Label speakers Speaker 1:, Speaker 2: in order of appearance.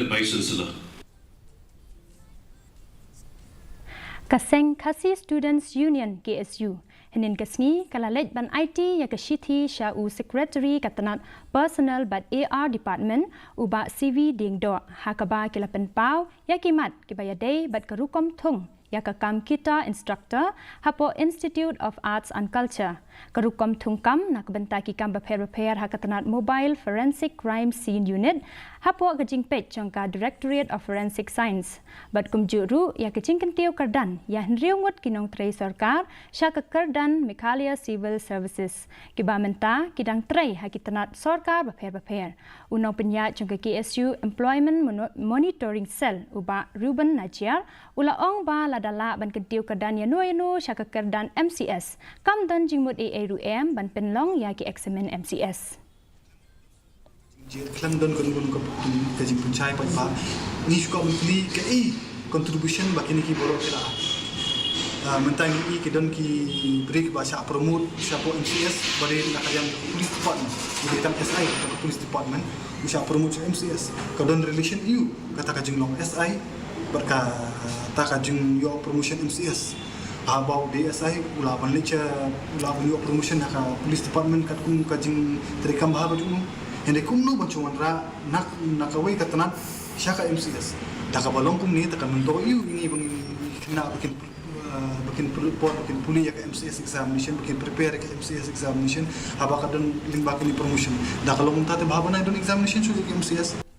Speaker 1: basis lah.
Speaker 2: Seng KHASI Students Union KSU Henin kasni kalalet ban IT ya kashiti sha u secretary katanat personal but AR department uba CV ding do hakaba kilapen pau ya kimat kibayade bat karukom thung ya kakam kita instructor hapo Institute of Arts and Culture karukom thungkam nakbenta ki kam repair hakatanat mobile forensic crime scene unit hapo kajingpet chongka Directorate of Forensic Science bat kumjuru ya Jingkyntie Kyrdan ya Ngut kinong trei sarkar sha ka Kyrdan Mekhalia Civil Services kiba menta kidang trei hakitanat sarkar repair unong penya chongka KSU Employment Monitoring Cell uba Ruben Najiar ulaong ba ladala ban Jingkyntie Kyrdan ya no sha ka Kyrdan MCS kam dan jingmut ARUM ban penlong ya ki examen MCS
Speaker 3: Klang don kon kaji punchai pa ni suka menteri ke contribution bakini ki borok kila mentang i ke don ki break bahasa promote siapa MCS bari nak yang police department jadi tam SI atau police department bisa promote MCS ke don relation you kata kajing long SI berka tak kajing yo promotion MCS abau DSI ulawan lecha ulawan yo promotion nak police department kat kum kajing terikam bahaba tu Hindi kumno bancuan ra nakaway katanat siya ka MCS. Dakabalong kum ni takan mento iyo ini kena bikin report bikin puli ya ka MCS examination bikin prepare ka MCS examination haba ka don limbak ni promotion. Dakalong tate bahaba na don examination sudah ka MCS.